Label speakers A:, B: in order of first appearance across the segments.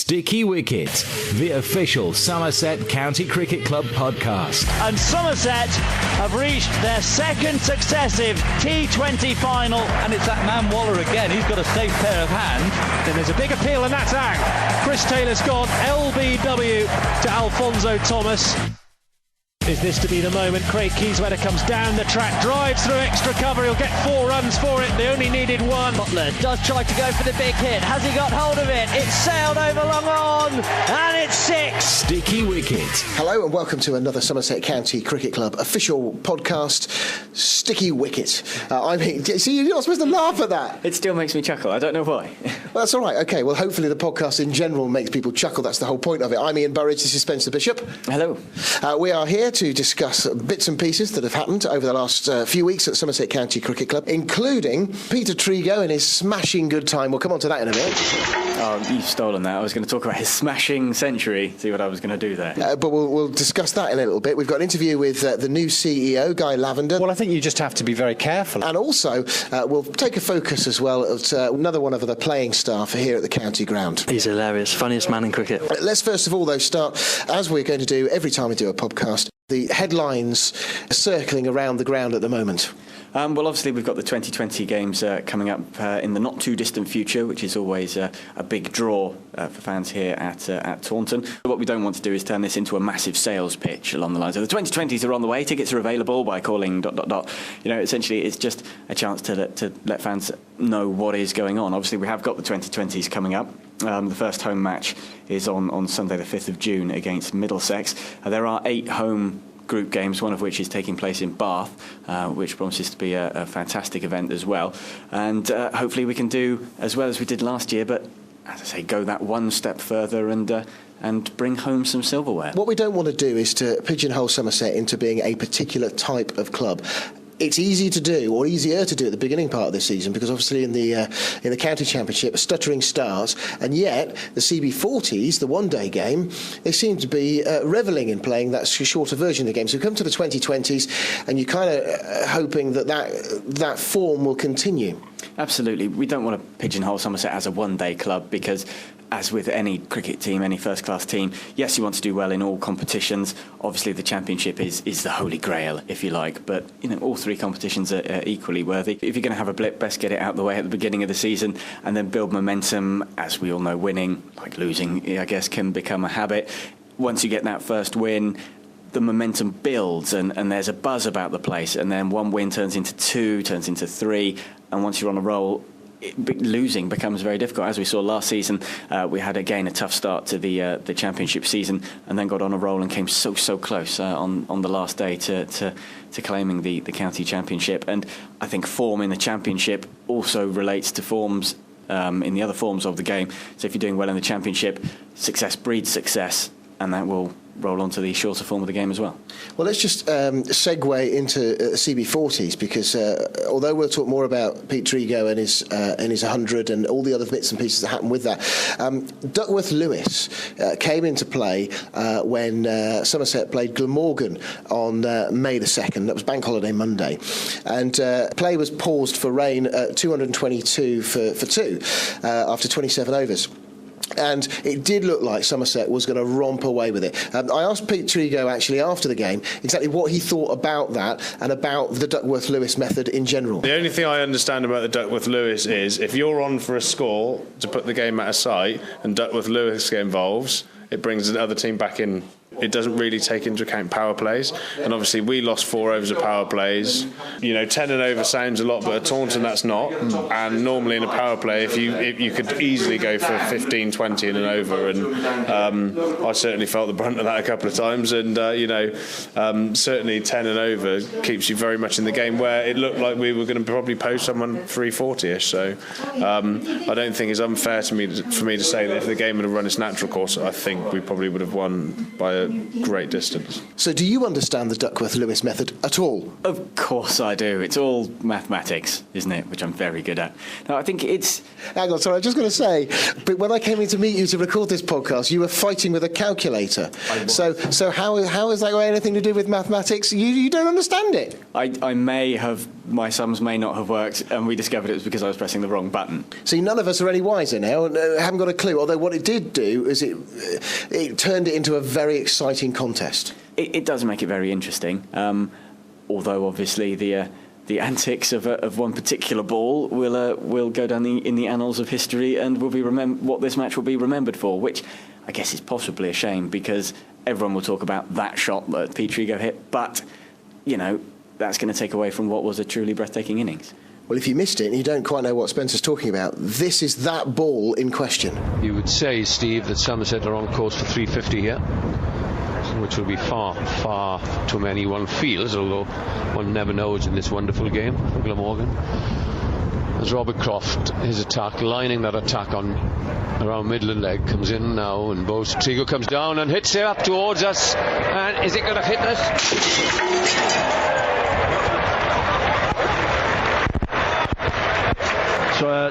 A: Sticky Wicket, the official Somerset County Cricket Club podcast.
B: And Somerset have reached their second successive T20 final. And it's that man Waller again. He's got a safe pair of hands. Then there's a big appeal and that's out. Chris Taylor's gone LBW to Alfonso Thomas. Is this to be the moment? Craig Kieswetter comes down the track, drives through extra cover. He'll get 4 runs for it. They only needed 1.
C: Butler does try to go for the big hit. Has he got hold of it? It's sailed over long on, and it's 6.
A: Sticky Wicket.
D: Hello and welcome to another Somerset County Cricket Club official podcast, Sticky Wicket. See, you're not supposed to laugh at that.
E: It still makes me chuckle. I don't know why.
D: Well, that's all right. Okay, well, hopefully the podcast in general makes people chuckle. That's the whole point of it. I'm Ian Burridge. This is Spencer Bishop.
E: Hello.
D: We are here to discuss bits and pieces that have happened over the last few weeks at Somerset County Cricket Club, including Peter Trigo and his smashing good time. We'll come on to that in a minute.
E: Oh, you've stolen that. I was going to talk about his smashing century. See what I was going to do there.
D: But we'll discuss that in a little bit. We've got an interview with the new CEO, Guy Lavender.
F: Well, I think you just have to be very careful.
D: And also, we'll take a focus as well at another one of the playing staff here at the county ground.
G: He's hilarious. Funniest man in cricket.
D: Let's first of all, though, start, as we're going to do every time we do a podcast, the headlines circling around the ground at the moment.
E: Well, obviously, we've got the 2020 games coming up in the not-too-distant future, which is always a big draw for fans here at Taunton. What we don't want to do is turn this into a massive sales pitch along the lines of the 2020s are on the way, tickets are available by calling ... You know, essentially, it's just a chance to let fans know what is going on. Obviously, we have got the 2020s coming up. The first home match is on Sunday the 5th of June against Middlesex. There are 8 home group games, one of which is taking place in Bath, which promises to be a fantastic event as well. And hopefully we can do as well as we did last year, but as I say, go that one step further and bring home some silverware. What
D: we don't want to do is to pigeonhole Somerset into being a particular type of club. It's easy to do, or easier to do at the beginning part of this season, because obviously in the county championship, stuttering stars, and yet the CB40s, the one-day game, they seem to be revelling in playing that shorter version of the game. So we come to the 2020s, and you're kind of hoping that form will continue.
E: Absolutely. We don't want to pigeonhole Somerset as a one-day club because, as with any cricket team, any first-class team, yes, you want to do well in all competitions. Obviously, the championship is the holy grail, if you like. But you know, all 3 competitions are equally worthy. If you're going to have a blip, best get it out of the way at the beginning of the season and then build momentum. As we all know, winning, like losing, I guess, can become a habit. Once you get that first win, the momentum builds and there's a buzz about the place. And then one win turns into 2, turns into 3. And once you're on a roll, losing becomes very difficult. As we saw last season, we had again a tough start to the championship season, and then got on a roll and came so close on the last day to claiming the county championship. And I think form in the championship also relates to forms in the other forms of the game. So if you're doing well in the championship, success breeds success, and that will roll onto the shorter form of the game as well.
D: Well, let's just segue into CB40s, because although we'll talk more about Pete Trigo and his 100 and all the other bits and pieces that happen with that, Duckworth Lewis came into play when Somerset played Glamorgan on May the 2nd. That was Bank Holiday Monday, and play was paused for rain at 222 for 2 after 27 overs. And it did look like Somerset was going to romp away with it. I asked Pete Trigo actually after the game exactly what he thought about that and about the Duckworth-Lewis method in general.
H: The only thing I understand about the Duckworth-Lewis is if you're on for a score to put the game out of sight and Duckworth-Lewis get involved, it brings the other team back in. It doesn't really take into account power plays, and obviously we lost 4 overs of power plays. You know, 10 and over sounds a lot, but at Taunton that's not. And normally in a power play, if you could easily go for 15, 20 and an over, and I certainly felt the brunt of that a couple of times. And certainly 10 and over keeps you very much in the game, where it looked like we were going to probably post someone 340ish. So I don't think it's unfair for me to say that if the game had run its natural course, I think we probably would have won by a great distance.
D: So do you understand the Duckworth-Lewis method at all?
E: Of course I do. It's all mathematics, isn't it? Which I'm very good at. No, I think it's...
D: Hang on, sorry, I'm just going to say, but when I came in to meet you to record this podcast, you were fighting with a calculator. So how is that got anything to do with mathematics? You don't understand it?
E: I may have my sums may not have worked, and we discovered it was because I was pressing the wrong button.
D: See, none of us are any wiser now, and haven't got a clue. Although what it did do is it turned it into a very exciting contest.
E: It does make it very interesting. Although obviously the antics of one particular ball will go down in the annals of history, and will be what this match will be remembered for, which I guess is possibly a shame, because everyone will talk about that shot that Pete Trigo hit, but that's going to take away from what was a truly breathtaking innings.
D: Well, if you missed it and you don't quite know what Spencer's talking about, this is that ball in question.
I: You would say, Steve, that Somerset are on course for 350 here, which will be far, far too many, one feels, although one never knows in this wonderful game for Glamorgan. As Robert Croft, his attack, lining that attack on around Midland leg, comes in now, and Trigo comes down and hits it up towards us, and is it going to hit us?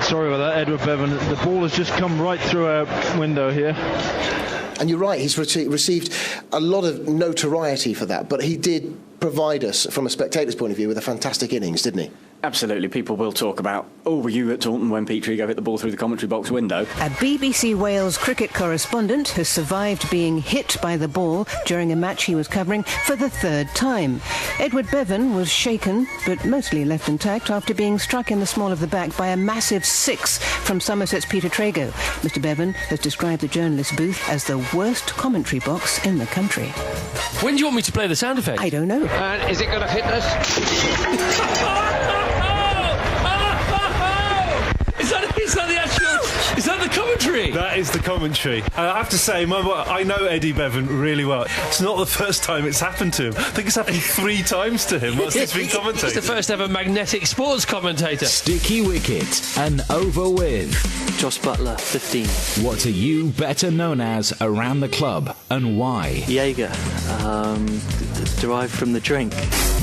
J: Sorry about that, Edward Bevan. The ball has just come right through our window here.
D: And you're right, he's received a lot of notoriety for that, but he did provide us, from a spectator's point of view, with a fantastic innings, didn't he?
E: Absolutely. People will talk about, were you at Taunton when Pete Trigo hit the ball through the commentary box window?
K: A BBC Wales cricket correspondent has survived being hit by the ball during a match he was covering for the third time. Edward Bevan was shaken, but mostly left intact after being struck in the small of the back by a massive six from Somerset's Peter Trago. Mr Bevan has described the journalist's booth as the worst commentary box in the country.
L: When do you want me to play the sound effect?
K: I don't know.
I: And is it going to hit us?
L: Is that the commentary?
J: That is the commentary. I have to say, I know Eddie Bevan really well. It's not the first time it's happened to him. I think it's happened 3 times to him whilst he's been commentating.
L: He's the first ever magnetic sports commentator.
A: Sticky Wicket, and over with
G: Josh Butler, 15.
A: What are you better known as around the club, and why?
G: Jaeger, derived from the drink.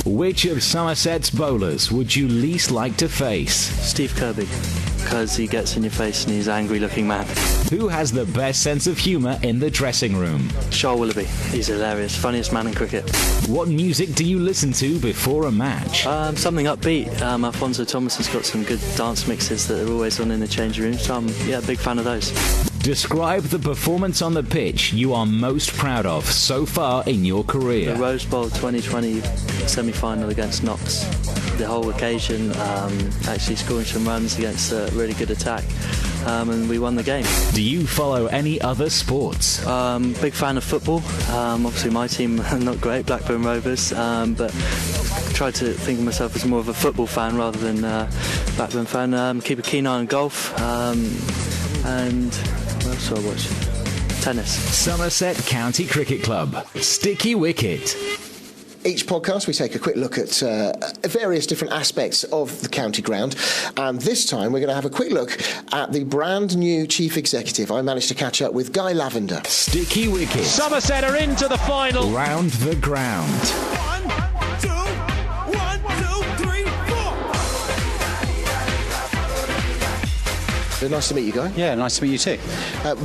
A: Which of Somerset's bowlers would you least like to face?
G: Steve Kirby, because he gets in your face and he's an angry looking man.
A: Who has the best sense of humour in the dressing room?
G: Shah Willoughby, he's hilarious, funniest man in cricket.
A: What music do you listen to before a match?
G: Something upbeat. Alfonso Thomas has got some good dance mixes that are always on in the changing room, so I'm a big fan of those.
A: Describe the performance on the pitch you are most proud of so far in your career.
G: The Rose Bowl 2020 semi-final against Knox. The whole occasion, actually scoring some runs against a really good attack, and we won the game.
A: Do you follow any other sports?
G: Big fan of football. Obviously my team are not great, Blackburn Rovers, but try to think of myself as more of a football fan rather than Blackburn fan. Keep a keen eye on golf, and what else do I watch? Tennis.
A: Somerset County Cricket Club. Sticky Wicket.
D: Each podcast we take a quick look at various different aspects of the county ground, and this time we're going to have a quick look at the brand new chief executive. I managed to catch up with Guy Lavender.
A: Sticky Wicket.
B: Somerset are into the final.
A: Round the ground.
M: 1, 2, 3, 4.
D: Nice to meet you, Guy.
F: Yeah, nice to meet you too.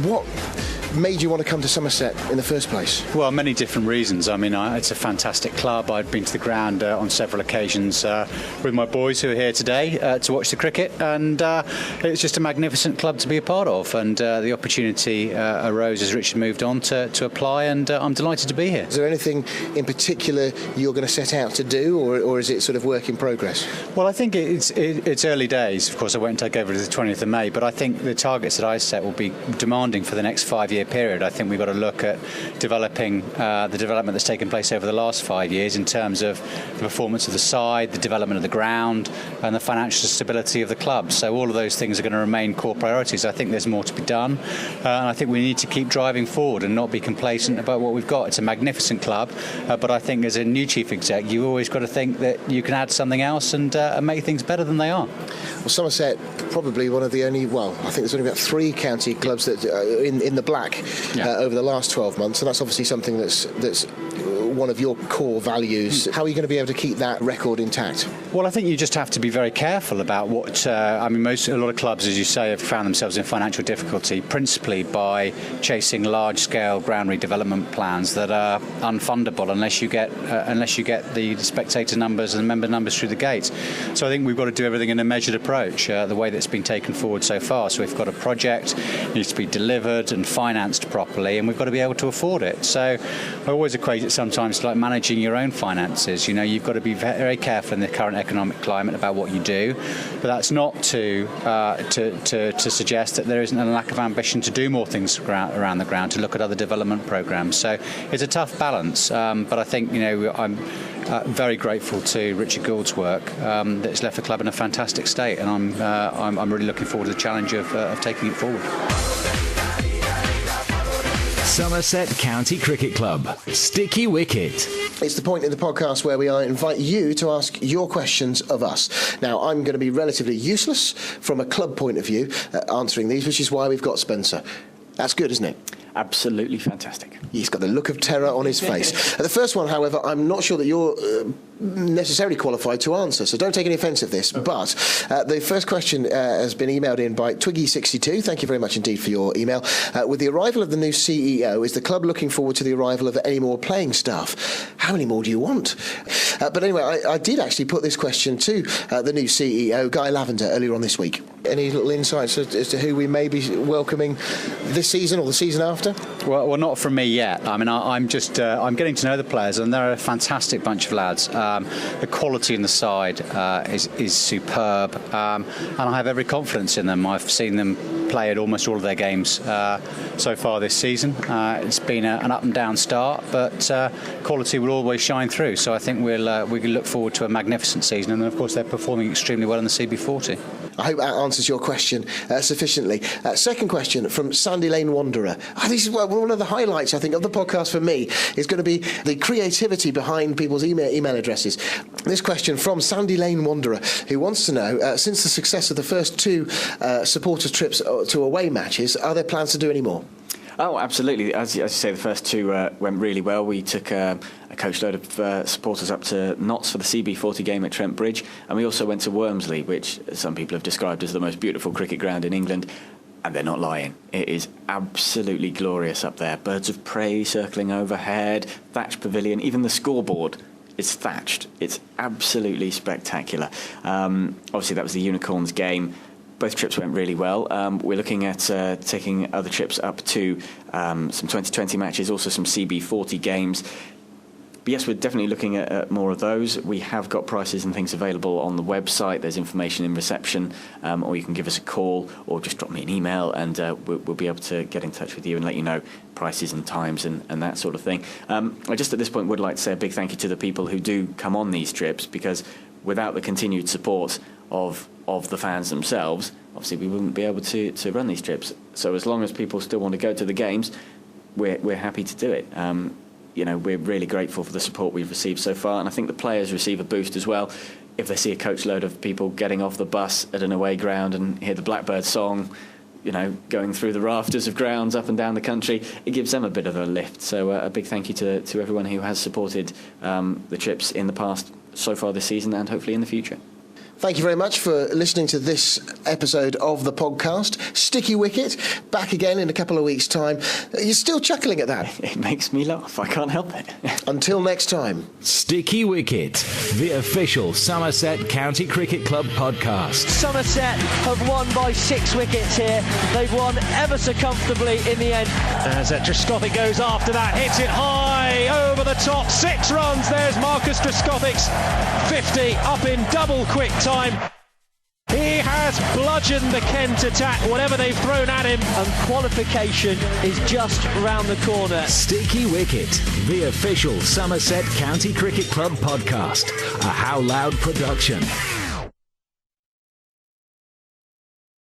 D: What made you want to come to Somerset in the first place?
F: Well, many different reasons. I mean, it's a fantastic club. I'd been to the ground on several occasions with my boys who are here today to watch the cricket, and it's just a magnificent club to be a part of, and the opportunity arose as Richard moved on to apply, and I'm delighted to be here.
D: Is there anything in particular you're going to set out to do, or is it sort of work in progress?
F: Well, I think it's early days. Of course, I won't take over to the 20th of May, but I think the targets that I set will be demanding for the next 5-year period. I think we've got to look at developing the development that's taken place over the last 5 years in terms of the performance of the side, the development of the ground, and the financial stability of the club. So all of those things are going to remain core priorities. I think there's more to be done, and I think we need to keep driving forward and not be complacent about what we've got. It's a magnificent club, but I think as a new chief exec, you've always got to think that you can add something else and make things better than they are.
D: Well, Somerset, probably one of the only, I think there's only about 3 county clubs that are in the black over the last 12 months, and that's obviously something that's one of your core values. How are you going to be able to keep that record intact?
F: Well, I think you just have to be very careful about what. A lot of clubs, as you say, have found themselves in financial difficulty, principally by chasing large-scale ground redevelopment plans that are unfundable unless you get the spectator numbers and member numbers through the gates. So I think we've got to do everything in a measured approach, the way that's been taken forward so far. So we've got a project, it needs to be delivered and financed properly, and we've got to be able to afford it. So I always equate it sometimes to like managing your own finances. You know, you've got to be very careful in the current economic climate about what you do, but that's not to suggest that there isn't a lack of ambition to do more things around the ground, to look at other development programmes. So it's a tough balance, but I think, you know, I'm very grateful to Richard Gould's work that's left the club in a fantastic state, and I'm really looking forward to the challenge of taking it forward.
A: Somerset County Cricket Club, Sticky Wicket.
D: It's the point in the podcast where we invite you to ask your questions of us. Now, I'm going to be relatively useless from a club point of view answering these, which is why we've got Spencer. That's good, isn't it?
E: Absolutely fantastic.
D: He's got the look of terror on his face. The first one, however, I'm not sure that you're necessarily qualified to answer, so don't take any offence of this. But the first question has been emailed in by Twiggy62. Thank you very much indeed for your email. With the arrival of the new CEO, is the club looking forward to the arrival of any more playing staff? How many more do you want? But anyway, I did actually put this question to the new CEO, Guy Lavender, earlier on this week. Any little insights as to who we may be welcoming this season or the season after?
F: Well, not from me yet. I mean, I'm getting to know the players, and they're a fantastic bunch of lads. The quality in the side is superb, and I have every confidence in them. I've seen them play at almost all of their games so far this season. It's been an up and down start, but quality will always shine through. So I think we can look forward to a magnificent season, and of course they're performing extremely well in the CB40.
D: I hope that answers your question sufficiently. Second question from Sandy Lane Wanderer. This is one of the highlights, I think, of the podcast for me, is going to be the creativity behind people's email addresses. This question from Sandy Lane Wanderer, who wants to know, since the success of the first two supporters' trips to away matches, are there plans to do any more?
E: Oh, absolutely. As you say, the first two went really well. We took a coachload of supporters up to Notts for the CB40 game at Trent Bridge, and we also went to Wormsley, which some people have described as the most beautiful cricket ground in England. And they're not lying. It is absolutely glorious up there. Birds of prey circling overhead, thatched pavilion, even the scoreboard is thatched. It's absolutely spectacular. Obviously, that was the Unicorns game. Both trips went really well. We're looking at taking other trips up to some 2020 matches, also some CB40 games. But yes, we're definitely looking at more of those. We have got prices and things available on the website. There's information in reception, or you can give us a call or just drop me an email, and we'll be able to get in touch with you and let you know prices and times and that sort of thing. I just at this point would like to say a big thank you to the people who do come on these trips, because without the continued support of the fans themselves, obviously we wouldn't be able to run these trips. So as long as people still want to go to the games, we're happy to do it. You know, we're really grateful for the support we've received so far, and I think the players receive a boost as well if they see a coachload of people getting off the bus at an away ground and hear the Blackbird song, you know, going through the rafters of grounds up and down the country. It gives them a bit of a lift. So a big thank you to everyone who has supported the trips in the past so far this season, and hopefully in the future.
D: Thank you very much for listening to this episode of the podcast. Sticky Wicket, back again in a couple of weeks' time. You're still chuckling at that.
E: It makes me laugh. I can't help it.
D: Until next time.
A: Sticky Wicket, the official Somerset County Cricket Club podcast.
C: Somerset have won by 6 wickets here. They've won ever so comfortably in the end.
B: As Trescothick goes after that, hits it high over the top. 6 runs. There's Marcus Trescothick's 50 up in double quick time. He has bludgeoned the Kent attack, whatever they've thrown at him.
C: And qualification is just round the corner.
A: Sticky Wicket, the official Somerset County Cricket Club podcast. A How Loud production.